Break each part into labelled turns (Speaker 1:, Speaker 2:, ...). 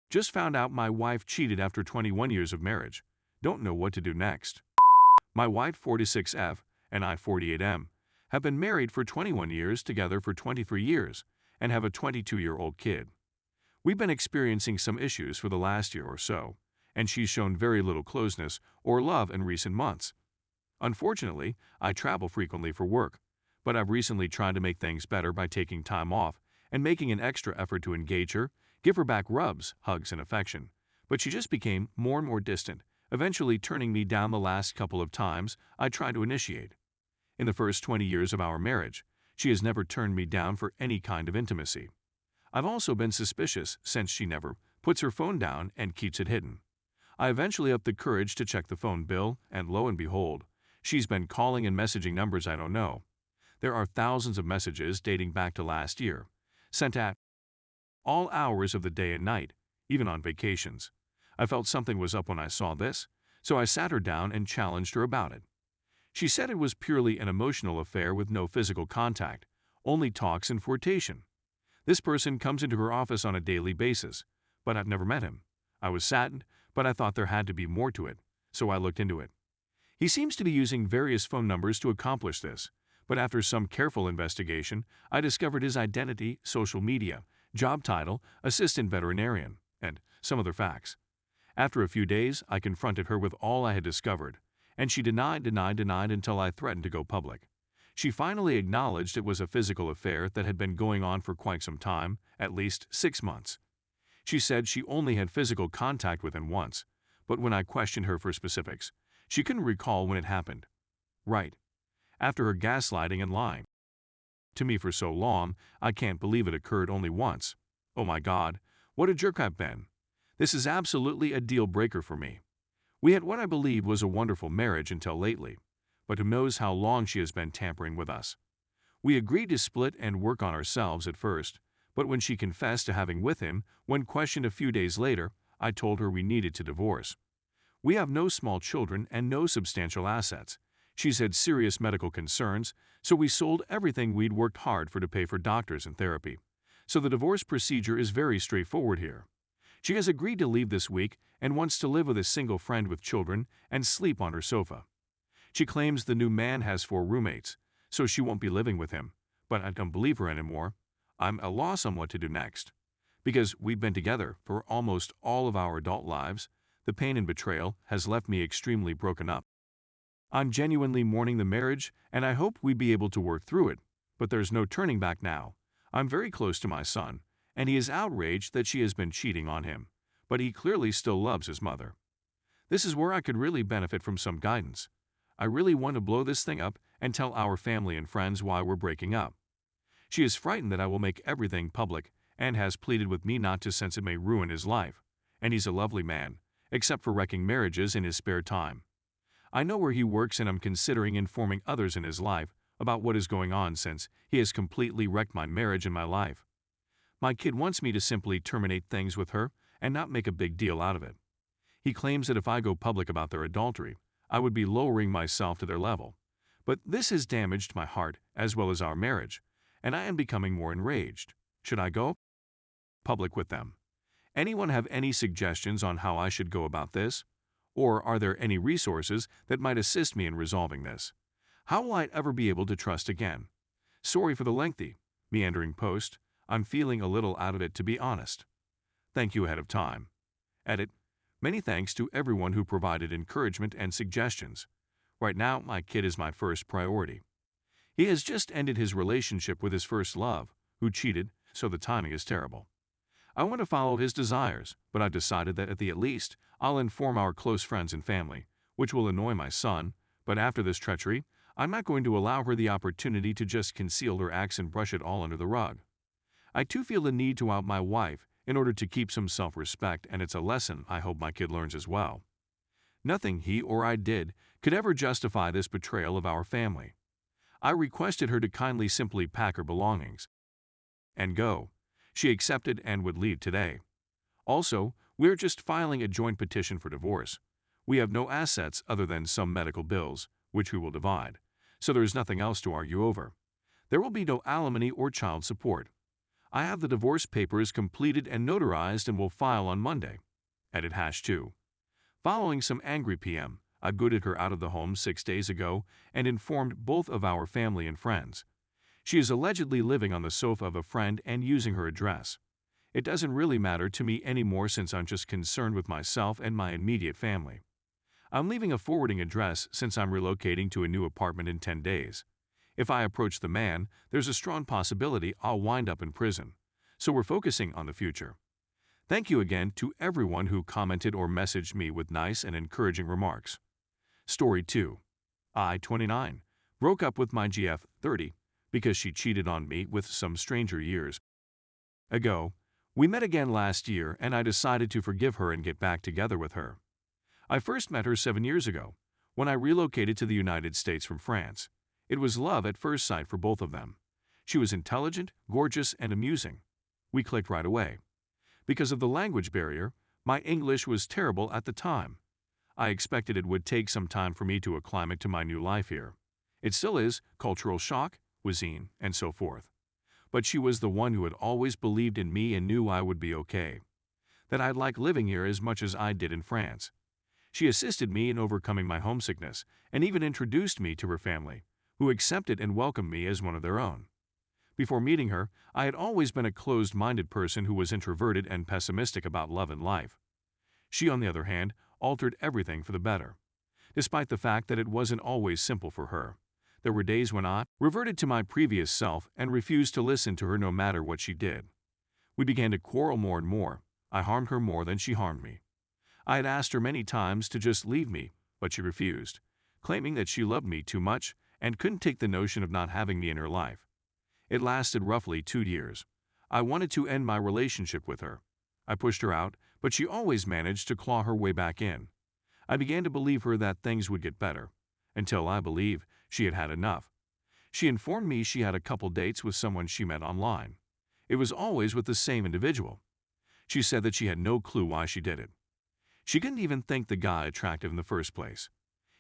Speaker 1: Just found out my wife cheated after 21 years of marriage. Don't know what to do next. My wife 46F and I 48M have been married for 21 years, together for 23 years, and have a 22-year-old kid. We've been experiencing some issues for the last year or so, and she's shown very little closeness or love in recent months. Unfortunately, I travel frequently for work, but I've recently tried to make things better by taking time off and making an extra effort to engage her, give her back rubs, hugs, and affection. But she just became more and more distant, eventually turning me down the last couple of times I tried to initiate. In the first 20 years of our marriage, she has never turned me down for any kind of intimacy. I've also been suspicious since she never puts her phone down and keeps it hidden. I eventually upped the courage to check the phone bill, and lo and behold, she's been calling and messaging numbers I don't know. There are thousands of messages dating back to last year, sent at all hours of the day and night, even on vacations. I felt something was up when I saw this, so I sat her down and challenged her about it. She said it was purely an emotional affair with no physical contact, only talks and flirtation. This person comes into her office on a daily basis, but I've never met him. I was saddened, but I thought there had to be more to it, so I looked into it. He seems to be using various phone numbers to accomplish this, but after some careful investigation, I discovered his identity, social media, job title, assistant veterinarian, and some other facts. After a few days, I confronted her with all I had discovered, and she denied until I threatened to go public. She finally acknowledged it was a physical affair that had been going on for quite some time, at least 6 months. She said she only had physical contact with him once, but when I questioned her for specifics, she couldn't recall when it happened. Right. After her gaslighting and lying to me for so long, I can't believe it occurred only once. Oh my God, what a jerk I've been. This is absolutely a deal breaker for me. We had what I believe was a wonderful marriage until lately, but who knows how long she has been tampering with us. We agreed to split and work on ourselves at first, but when she confessed to having with him, when questioned a few days later, I told her we needed to divorce. We have no small children and no substantial assets. She's had serious medical concerns, so we sold everything we'd worked hard for to pay for doctors and therapy. So the divorce procedure is very straightforward here. She has agreed to leave this week and wants to live with a single friend with children and sleep on her sofa. She claims the new man has 4 roommates, so she won't be living with him, but I don't believe her anymore. I'm at a loss on what to do next. Because we've been together for almost all of our adult lives, the pain and betrayal has left me extremely broken up. I'm genuinely mourning the marriage, and I hope we be able to work through it, but there's no turning back now. I'm very close to my son, and he is outraged that she has been cheating on him, but he clearly still loves his mother. This is where I could really benefit from some guidance. I really want to blow this thing up and tell our family and friends why we're breaking up. She is frightened that I will make everything public and has pleaded with me not to since it may ruin his life, and he's a lovely man, except for wrecking marriages in his spare time. I know where he works and I'm considering informing others in his life about what is going on since he has completely wrecked my marriage and my life. My kid wants me to simply terminate things with her and not make a big deal out of it. He claims that if I go public about their adultery, I would be lowering myself to their level. But this has damaged my heart as well as our marriage, and I am becoming more enraged. Should I go public with them? Anyone have any suggestions on how I should go about this? Or are there any resources that might assist me in resolving this? How will I ever be able to trust again? Sorry for the lengthy, meandering post. I'm feeling a little out of it, to be honest. Thank you ahead of time. Edit. Many thanks to everyone who provided encouragement and suggestions. Right now, my kid is my first priority. He has just ended his relationship with his first love, who cheated, so the timing is terrible. I want to follow his desires, but I've decided that at the least, I'll inform our close friends and family, which will annoy my son, but after this treachery, I'm not going to allow her the opportunity to just conceal her acts and brush it all under the rug. I too feel the need to out my wife in order to keep some self-respect, and it's a lesson I hope my kid learns as well. Nothing he or I did could ever justify this betrayal of our family. I requested her to kindly simply pack her belongings and go. She accepted and would leave today. Also, we're just filing a joint petition for divorce. We have no assets other than some medical bills, which we will divide, so there is nothing else to argue over. There will be no alimony or child support. I have the divorce papers completed and notarized and will file on Monday. Edit #2. Following some angry PM, I booted her out of the home 6 days ago and informed both of our family and friends. She is allegedly living on the sofa of a friend and using her address. It doesn't really matter to me anymore since I'm just concerned with myself and my immediate family. I'm leaving a forwarding address since I'm relocating to a new apartment in 10 days. If I approach the man, there's a strong possibility I'll wind up in prison. So we're focusing on the future. Thank you again to everyone who commented or messaged me with nice and encouraging remarks. Story 2. I, 29, broke up with my GF, 30, because she cheated on me with some stranger years ago. We met again last year and I decided to forgive her and get back together with her. I first met her 7 years ago, when I relocated to the United States from France. It was love at first sight for both of them. She was intelligent, gorgeous, and amusing. We clicked right away. Because of the language barrier, my English was terrible at the time. I expected it would take some time for me to acclimate to my new life here. It still is, cultural shock, cuisine, and so forth. But she was the one who had always believed in me and knew I would be okay. That I'd like living here as much as I did in France. She assisted me in overcoming my homesickness and even introduced me to her family, who accepted and welcomed me as one of their own. Before meeting her, I had always been a closed-minded person who was introverted and pessimistic about love and life. She, on the other hand, altered everything for the better. Despite the fact that it wasn't always simple for her, there were days when I reverted to my previous self and refused to listen to her no matter what she did. We began to quarrel more and more. I harmed her more than she harmed me. I had asked her many times to just leave me, but she refused, claiming that she loved me too much and couldn't take the notion of not having me in her life. It lasted roughly 2 years. I wanted to end my relationship with her. I pushed her out, but she always managed to claw her way back in. I began to believe her that things would get better, until I believe she had had enough. She informed me she had a couple dates with someone she met online. It was always with the same individual. She said that she had no clue why she did it. She couldn't even think the guy attractive in the first place.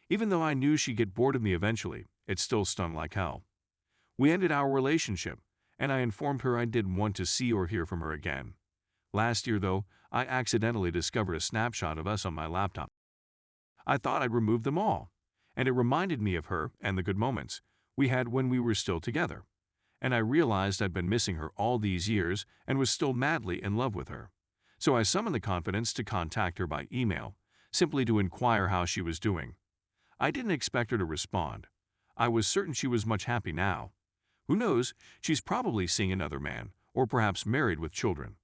Speaker 1: Even though I knew she'd get bored of me eventually, it still stung like hell. We ended our relationship, and I informed her I didn't want to see or hear from her again. Last year, though, I accidentally discovered a snapshot of us on my laptop. I thought I'd remove them all, and it reminded me of her and the good moments we had when we were still together. And I realized I'd been missing her all these years and was still madly in love with her. So I summoned the confidence to contact her by email, simply to inquire how she was doing. I didn't expect her to respond. I was certain she was much happy now. Who knows, she's probably seeing another man, or perhaps married with children.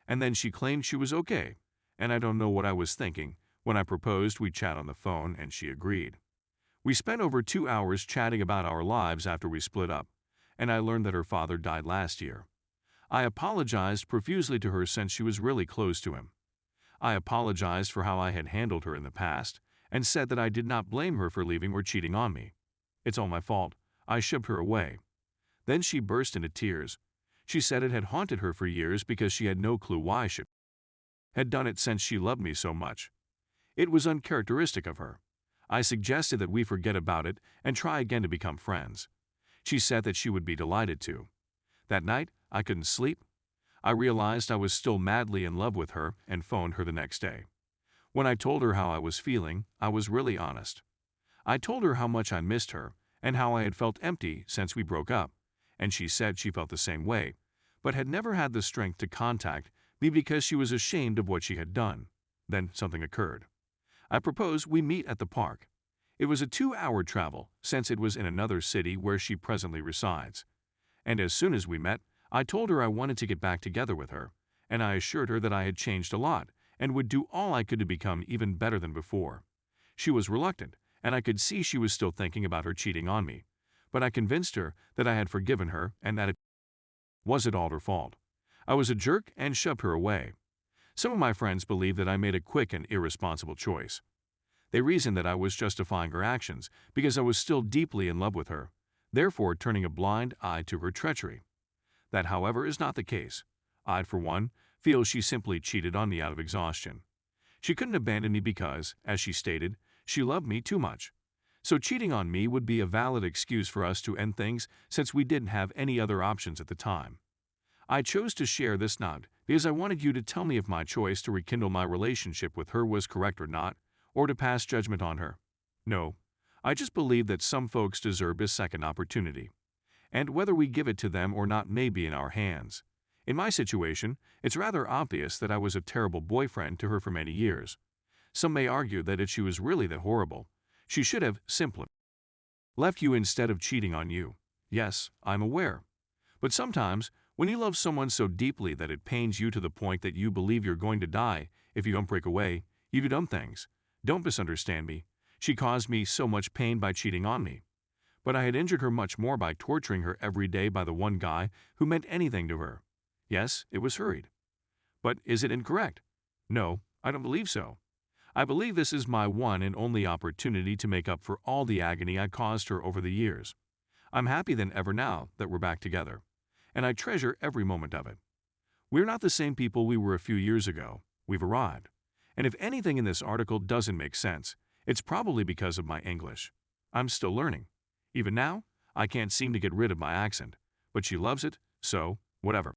Speaker 1: And then she claimed she was okay, and I don't know what I was thinking. When I proposed we chat on the phone, and she agreed. We spent over 2 hours chatting about our lives after we split up, and I learned that her father died last year. I apologized profusely to her since she was really close to him. I apologized for how I had handled her in the past, and said that I did not blame her for leaving or cheating on me. It's all my fault. I shoved her away. Then she burst into tears. She said it had haunted her for years because she had no clue why she had done it since she loved me so much. It was uncharacteristic of her. I suggested that we forget about it and try again to become friends. She said that she would be delighted to. That night, I couldn't sleep. I realized I was still madly in love with her and phoned her the next day. When I told her how I was feeling, I was really honest. I told her how much I missed her and how I had felt empty since we broke up, and she said she felt the same way, but had never had the strength to contact me because she was ashamed of what she had done. Then something occurred. I proposed we meet at the park. It was a 2-hour travel since it was in another city where she presently resides. And as soon as we met, I told her I wanted to get back together with her, and I assured her that I had changed a lot and would do all I could to become even better than before. She was reluctant, and I could see she was still thinking about her cheating on me, but I convinced her that I had forgiven her and that it wasn't all her fault. I was a jerk and shoved her away. Some of my friends believe that I made a quick and irresponsible choice. They reasoned that I was justifying her actions because I was still deeply in love with her, therefore turning a blind eye to her treachery. That, however, is not the case. I, for one, feel she simply cheated on me out of exhaustion. She couldn't abandon me because, as she stated, she loved me too much. So cheating on me would be a valid excuse for us to end things since we didn't have any other options at the time. I chose to share this not because I wanted you to tell me if my choice to rekindle my relationship with her was correct or not, or to pass judgment on her. No, I just believe that some folks deserve a second opportunity, and whether we give it to them or not may be in our hands. In my situation, it's rather obvious that I was a terrible boyfriend to her for many years. Some may argue that if she was really that horrible, she should have simply left you instead of cheating on you. Yes, I'm aware. But sometimes, when you love someone so deeply that it pains you to the point that you believe you're going to die if you don't break away, you do dumb things. Don't misunderstand me. She caused me so much pain by cheating on me. But I had injured her much more by torturing her every day by the one guy who meant anything to her. Yes, it was hurried. But is it incorrect? No, I don't believe so. I believe this is my one and only opportunity to make up for all the agony I caused her over the years. I'm happy than ever now that we're back together, and I treasure every moment of it. We're not the same people we were a few years ago. We've arrived. And if anything in this article doesn't make sense, it's probably because of my English. I'm still learning. Even now, I can't seem to get rid of my accent, but she loves it, so whatever.